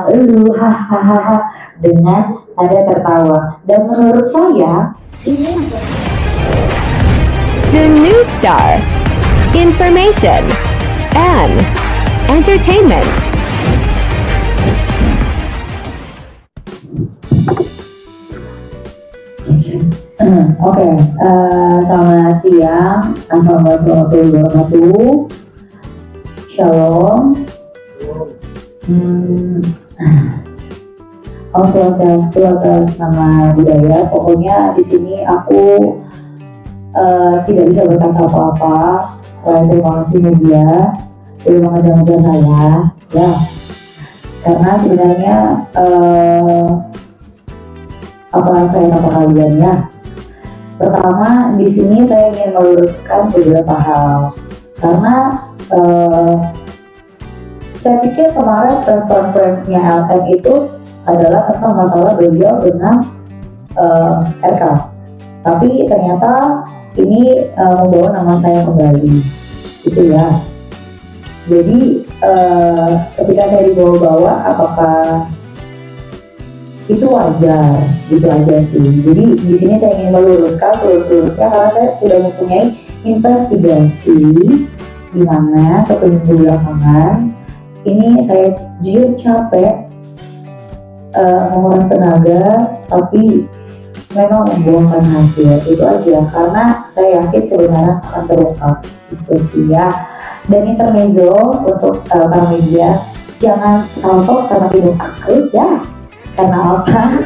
hahaha dengan tanda tertawa. Dan menurut saya ini The New Star. Information and entertainment. Oke, selamat siang. Assalamualaikum warahmatullahi wabarakatuh. Shalom. Om Swastiastu atas nama budaya. Pokoknya di sini aku tidak bisa berkata apa-apa selain terima kasih media sudah mengejar-ngejar saya, ya. Karena sebenarnya apa kalian ya. Pertama, di sini saya ingin meluruskan beberapa hal karena saya pikir kemarin press conference-nya LM itu adalah tentang masalah beliau dengan RK, tapi ternyata ini membawa nama saya kembali, gitu ya. Jadi ketika saya dibawa-bawa, apakah itu wajar, gitu aja sih. Jadi di sini saya ingin meluruskan seluruhnya karena saya sudah mempunyai investigasi di mana 1 minggu belakangan ini saya jujur capek menguras tenaga, tapi memang membuahkan hasil. Itu aja, karena saya yakin kebenaran akan terungkap, itu sih ya. Dan intermezzo untuk para media, jangan salto sama hidup aku ya. Karena apa?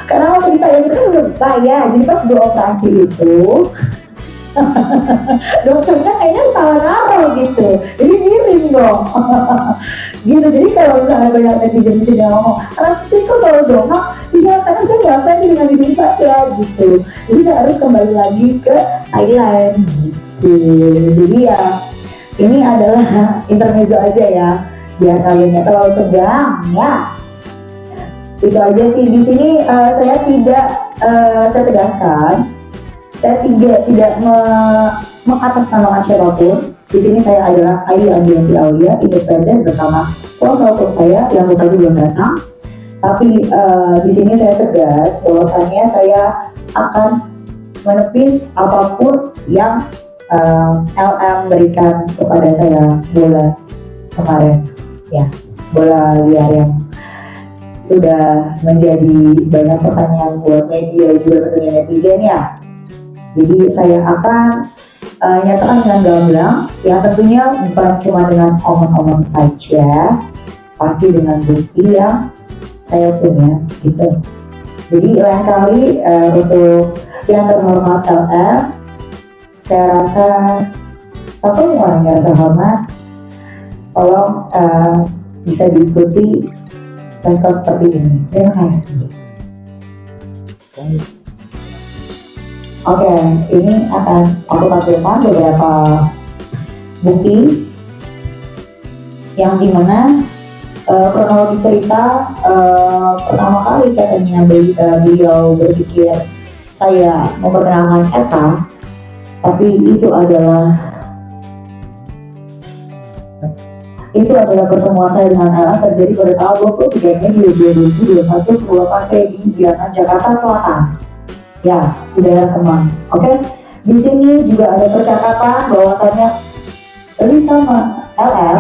Karena waktu ditayang itu kan lupa ya. Jadi pas gue operasi itu dokternya kayaknya salah naruh gitu, jadi miring dong. Gitu. Jadi kalau misalnya banyak netizen itu jangan ngomong, kenapa sih kok selalu dongak? Iya, karena saya nggak friendly dengan diri saya gitu. Jadi saya harus kembali lagi ke Thailand gitu. Jadi ya ini adalah intermezzo aja ya, biar kalian nggak terlalu tegang ya. Itu aja sih. Di sini saya tegaskan, saya tidak mengatasnamakan siapapun. Di sini saya adalah Ayu Andrianti Aulia, independen bersama kuasa hukum saya yang tadi belum datang. Tapi di sini saya tegas bahwasannya saya akan menepis apapun yang LM berikan kepada saya, bola kemarin ya, bola liar yang sudah menjadi banyak pertanyaan buat media juga tentunya netizen ya. Jadi saya akan nyatakan dengan gamblang yang tentunya bukan cuma dengan omong-omong saja, pasti dengan bukti yang saya punya gitu. Jadi lain kali untuk yang terhormat LM, saya rasa apapun orang yang rasa hormat, tolong bisa diikuti preskon seperti ini. Terima kasih. Oke, ini akan aku tampilkan beberapa bukti yang dimana kronologi cerita pertama kali katanya beliau berpikir saya memperkenalkan Eka, tapi itu adalah pertemuan saya dengan Ella terjadi pada tahun 23 Mei 2021 sebuah kafe di Bilangan, Jakarta Selatan. Ya, di daerah Kemang. Oke. Di sini juga ada percakapan bahwasannya Lisa LM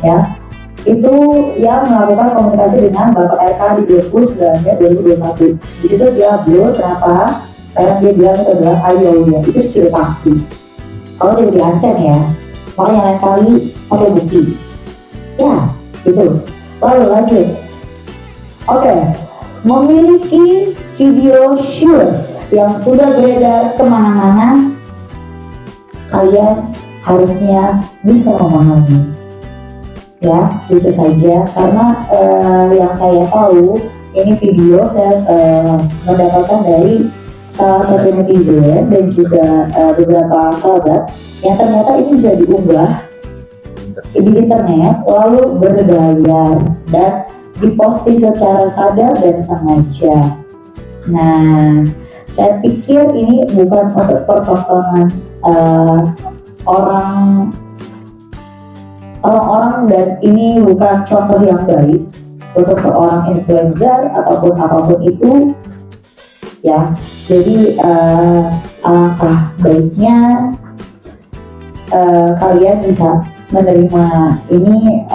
ya, itu yang melakukan komunikasi dengan Bapak RK di 29 Mei 2021. Di situ dia upload kenapa? Karena dia bilang itu adalah Ayu Aulia. Itu sudah pasti. Kalau dia di Hansen ya, makanya lain kali pakai bukti. Ya, gitu. Lalu lanjut. Oke, memiliki video shoot yang sudah beredar kemana-mana, kalian harusnya bisa memahami. Ya, itu saja. Karena yang saya tahu, ini video saya mendapatkan dari salah satu netizen dan juga beberapa sahabat yang ternyata ini sudah diunggah di internet lalu berbayar dan diposting secara sadar dan sengaja. Nah, saya pikir ini bukan untuk pertontonan orang-orang dan ini bukan contoh yang baik untuk seorang influencer ataupun apapun itu ya. Jadi alangkah baiknya kalian bisa menerima ini,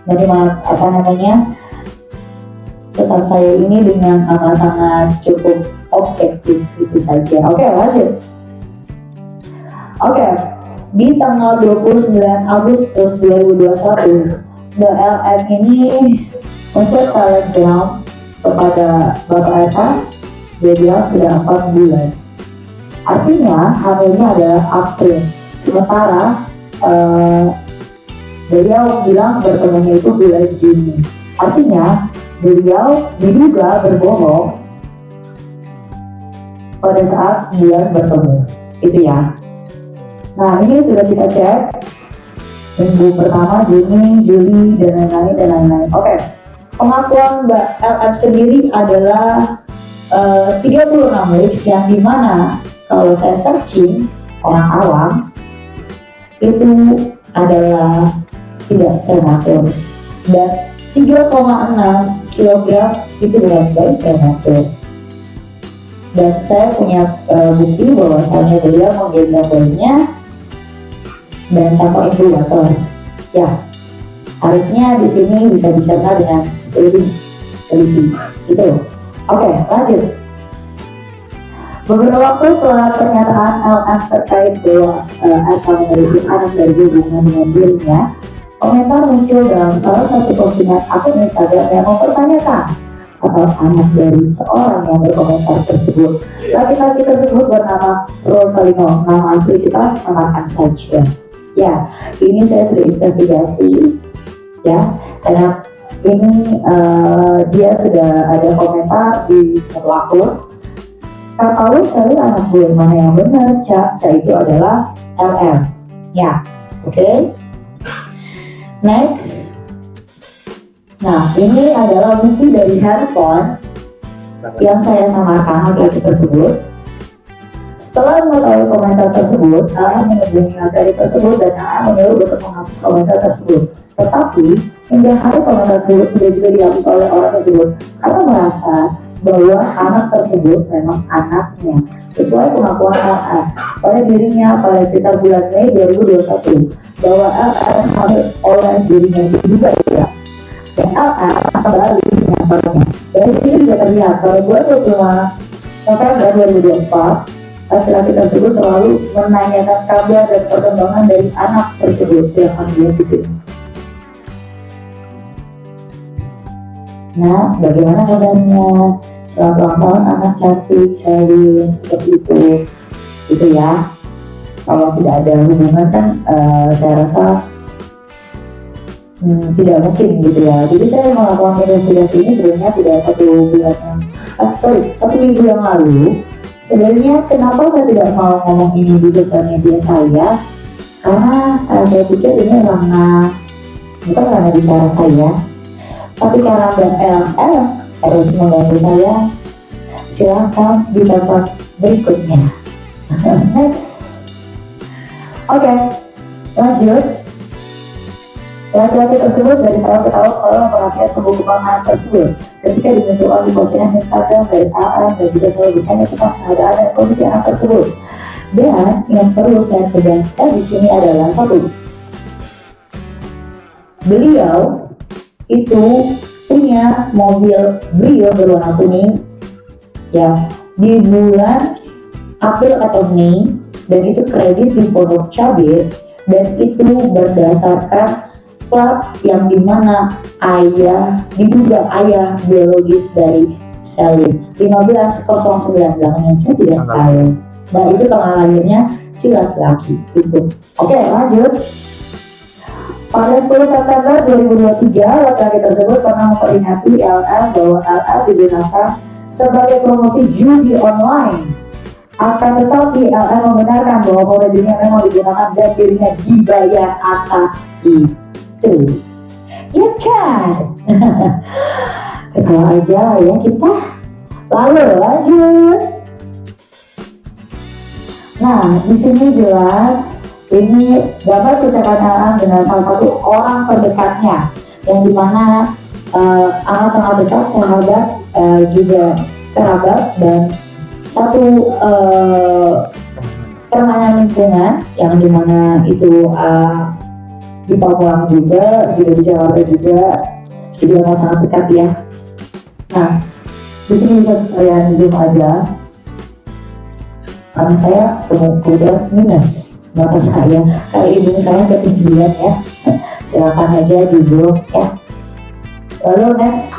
menerima apa namanya, pesan saya ini dengan sangat cukup objektif itu saja. Oke, lanjut. Oke, di tanggal 29 Agustus 2021 BLM ini mencet telegram kepada Bapak Eka. Dia bilang sudah 4 bulan, artinya hamilnya adalah April. Sementara beliau bilang bertemunya itu bulan Juni, artinya beliau diduga berbohong pada saat bulan bertemu itu ya. Nah, ini sudah kita cek minggu pertama, Juni, Juli, dan lain-lain. Oke, pengakuan Mbak LM sendiri adalah 36 weeks, yang dimana kalau saya searching orang awam itu adalah tidak prematur, dan 3,6 kg itu benar-benar prematur. Dan saya punya bukti bahwasannya beliau menggendong bayinya dan tanpa inkubator. Ya, harusnya di sini bisa dicerna dengan lebih teliti. Itu. Oke, lanjut. Beberapa waktu setelah pernyataan LM terkait bahwa asal memiliki anak dari hubungan dengan dirinya, komentar muncul dalam salah satu postingan akun Instagram yang mempertanyakan atau anak dari seorang yang berkomentar tersebut. Laki-laki tersebut bernama Rosalino, nama asli kita samakan saja. Ya, ini saya sudah investigasi ya, karena ini dia sudah ada komentar di satu akun. Tahu saya anak gue mana yang benar, Ca itu adalah LM. Ya, oke. Next. Nah, ini adalah bukti dari handphone yang saya samarkan laki-laki tersebut. Setelah mengetahui komentar tersebut, LM menghubungi laki-laki tersebut dan LM menyuruh untuk menghapus komentar tersebut. Tetapi hingga hari komentar tersebut tidak juga dihapus oleh orang tersebut karena merasa bahwa anak tersebut memang anaknya sesuai pengakuan LM pada dirinya pada sekitar bulan Mei 2021 bahwa LM hamil oleh dirinya juga tidak. Dan LM kembali menyatakannya. Dari sini juga terlihat pada bulan 25 November 2024 laki-laki tersebut selalu menanyakan kabar dan perkembangan dari anak tersebut. Silakan lihat di sini. Nah, bagaimana kabarnya? Selamat ulang tahun anak cantik, Selin, seperti itu ya. Kalau tidak ada hubungan kan saya rasa tidak mungkin gitu ya. Jadi saya melakukan investigasi ini sebenarnya sudah 1 minggu yang lalu. Sebenarnya kenapa saya tidak mau ngomong ini di sosial media saya, karena saya pikir ini bukan karena bicara saya, tapi karena Mbak LM harus membantu saya. Silahkan di tempat berikutnya. Next. Oke, lanjut. Laki-laki tersebut dari tahun ke tahun selalu memperhatikan perkembangan anak tersebut. Ketika dimunculkan di postingan Instagram dari LM dan juga selalu bertanya tentang keadaan dan kondisi anak tersebut. Dan yang perlu saya tegaskan di sini adalah satu, beliau itu punya mobil Brio berwarna kuning ya di bulan April atau Mei, dan itu kredit di Pondok Cabe, dan itu berdasarkan plat yang dimana diduga ayah biologis dari Selin 1509 belakangnya saya tidak tahu. Nah, itu tanggal lahirnya si laki-laki itu. Oke, lanjut. Pada 10 September 2023, laki-laki tersebut pernah memperingati LM bahwa LM digunakan sebagai promosi judi online. Akan tetapi LM membenarkan bahwa foto dirinya memang digunakan dan dirinya dibayar atas itu. Ya kan? Ketawa aja ya kita. Lalu lanjut. Nah, di sini jelas ini gambar percakapan LM dengan salah satu orang terdekatnya, yang dimana amat sangat dekat, sahabat, juga kerabat, dan satu permainan lingkungan yang dimana itu di Pamulang juga di Jakarta juga, jadi amat sangat dekat ya. Nah, di sini bisa sekalian zoom aja karena saya kemudian minus mata saya, kali ini saya ketinggian ya. Silakan aja di zoom ya. Lalu next.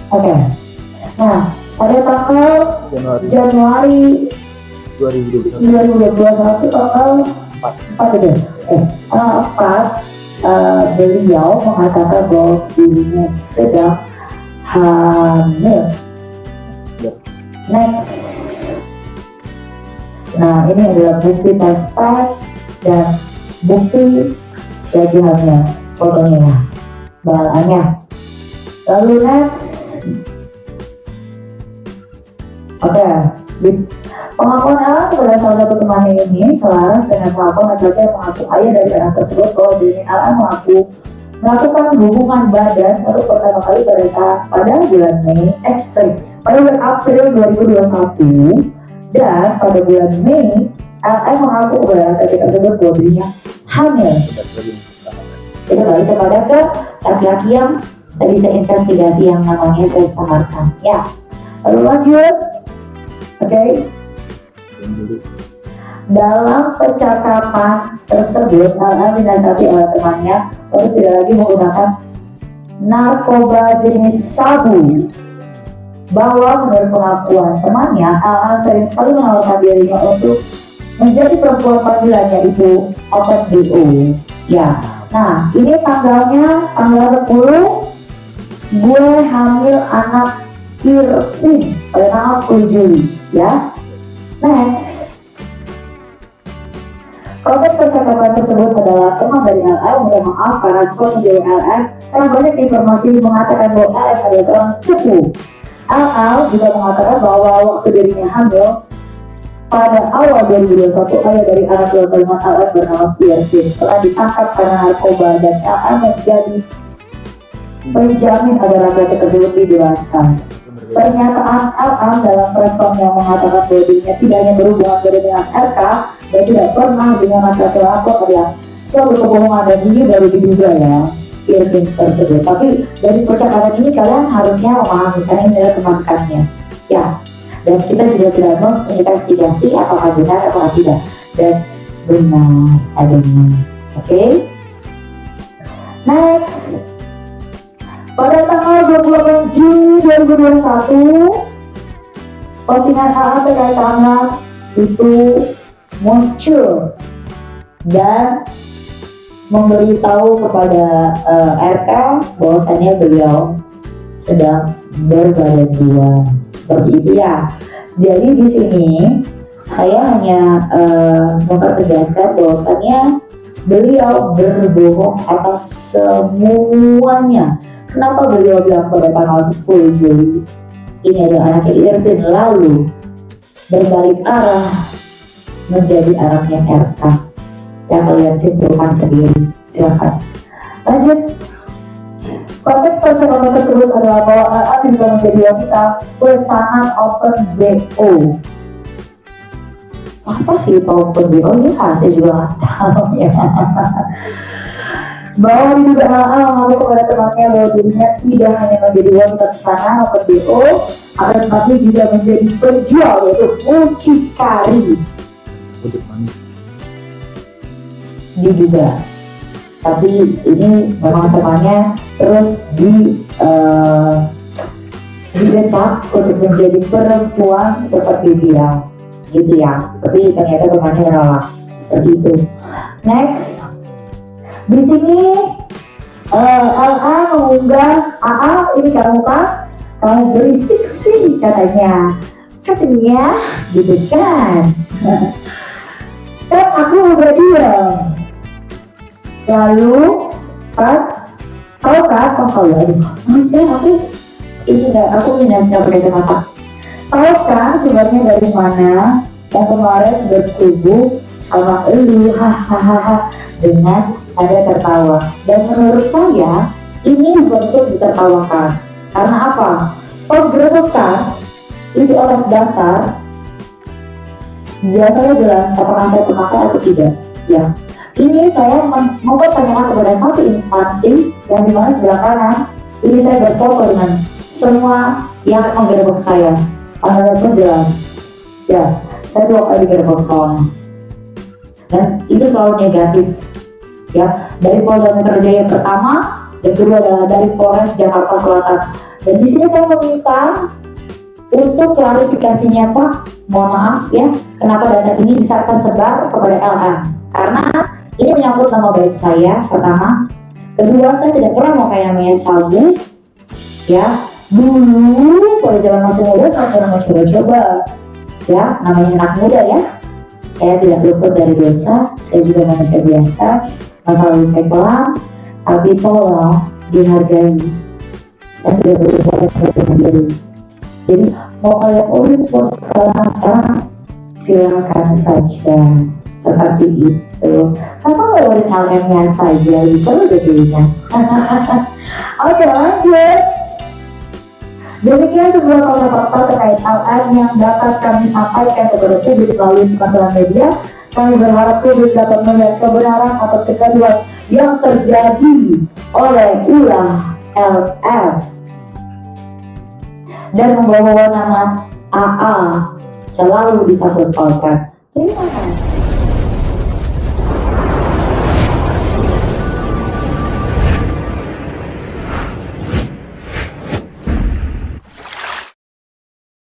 Oke. Nah, pada tanggal Januari 2021 tanggal 4 aja. 4 beliau mengatakan bahwa dirinya sedang hamil. Next. Nah, ini adalah bukti tes pack dan bukti lagi hamil, fotonya, bahannya. Lalu next. Oke, pengakuan Ella kepada salah satu temannya ini selaras dengan pengakuan laki-laki yang mengaku ayah dari anak tersebut bahwa dirinya Ella melakukan hubungan badan untuk pertama kali pada bulan April 2021, dan pada bulan Mei LM mengaku kepada laki-laki tersebut bahwa dirinya hamil. Kita balik kepada laki-laki yang tadi saya investigasi yang namanya saya samarkan ya. Lalu lanjut. Oke. Dalam percakapan tersebut, LM dinasihati oleh temannya untuk tidak lagi menggunakan narkoba jenis sabu. Bahwa menurut pengakuan temannya, LM sering sekali menawarkan dirinya untuk menjadi perempuan panggilan, yaitu open BO. Ya. Nah, ini tanggalnya tanggal 10, gue hamil anak Irvin pada tanggal 10 Juli. Ya. Next. Konteks percakapan tersebut adalah teman dari LM minta maaf karena skor menjadi LM karena banyak informasi mengatakan bahwa LM adalah seorang cepu. LL juga mengatakan bahwa waktu dirinya hamil pada awal 2021, ayah dari anak 2 tahun LM bernama Irvin telah ditangkap karena narkoba, dan LM menjadi penjamin agar laki-laki tersebut dibebaskan. Pernyataan LM dalam respon yang mengatakan bahwa dirinya tidak hanya berhubungan dengan RK dan tidak pernah dengan laki-laki lapor adalah suatu kebohongan, dan ini baru diduga ya Irvin tersebut. Tapi dari percakapan ini kalian harusnya memahami karena ini adalah teman-temannya ya. Dan kita juga sudah menginvestigasi apakah benar atau tidak, dan benar adanya. Oke. Next. Pada tanggal 28 Juni 2021, postingan AA terkait anak itu muncul dan memberitahu kepada RK bahwasannya beliau sedang berbadan 2. Seperti itu ya. Jadi di sini saya hanya mempertegaskan bahwasannya beliau berbohong atas semuanya. Kenapa beliau bilang pada tanggal 10 Juli ini adalah anaknya Irvin, lalu berbalik arah menjadi anaknya RK? Yang kalian simpulkan sendiri. Silakan. Lanjut. Konteks percakapan tersebut adalah bahwa AA juga menjadi wanita pesanan open BO. Apa sih open BO? Ini saya juga nggak tahu ya. Bahwa diduga AA mengaku kepada temannya bahwa dirinya tidak hanya menjadi wanita pesanan open BO, akan tetapi juga menjadi penjual, yaitu mucikari. Diduga. Tapi ini memang temannya terus didesak untuk menjadi perempuan seperti dia, gitu ya. Tapi ternyata temannya menolak seperti itu. Next, di sini LA mengunggah AA, ini kamu berisik sih katanya, gitu kan? Kan aku udah diam. Lalu tahu kan? Oh ya, aku ini enggak, aku minus nggak pakai kacamata. Tahu kan sumbernya dari mana? Yang kemarin bertubuh sama elu, hahaha, dengan ada tertawa. Dan menurut saya ini bentuk ditertawakan. Karena apa? Penggerebekan itu atas dasar jasanya jelas apakah saya pemakai atau tidak. Ya, ini saya mempertanyakan kepada satu instansi yang dimana sebelah kanan ini saya berfoto dengan semua yang menggerebek saya. Anda pun jelas, ya, saya 2 kali digerebek soalnya, dan itu selalu negatif. Ya, dari Polda Metro Jaya pertama, yang kedua adalah dari Polres Jakarta Selatan. Dan di sini saya meminta untuk klarifikasinya Pak, mohon maaf ya, kenapa data ini bisa tersebar kepada LM? Karena ini menyangkut nama baik saya, pertama. Kedua, saya tidak pernah memakai namanya sabu. Ya, dulu pada zaman masih muda saya pernah mencoba-coba. Ya, namanya anak muda ya. Saya tidak luput dari dosa, saya juga manusia biasa. Masa lalu saya kelam, tapi tolong dihargai. Saya sudah berubah dengan diri. Jadi mau kalian urut sekarang silakan saja seperti itu. Kenapa nggak urut LM-nya saja, bisa lebihnya. Oke, lanjut. Demikian sebuah fakta terkait LM yang dapat kami sampaikan kepada publik melalui teman-teman media. Kami berharap publik dapat melihat kebenaran atas kegaduhan yang terjadi oleh ulah LM dan membawa nama AA selalu disebut pautkan. Terima kasih.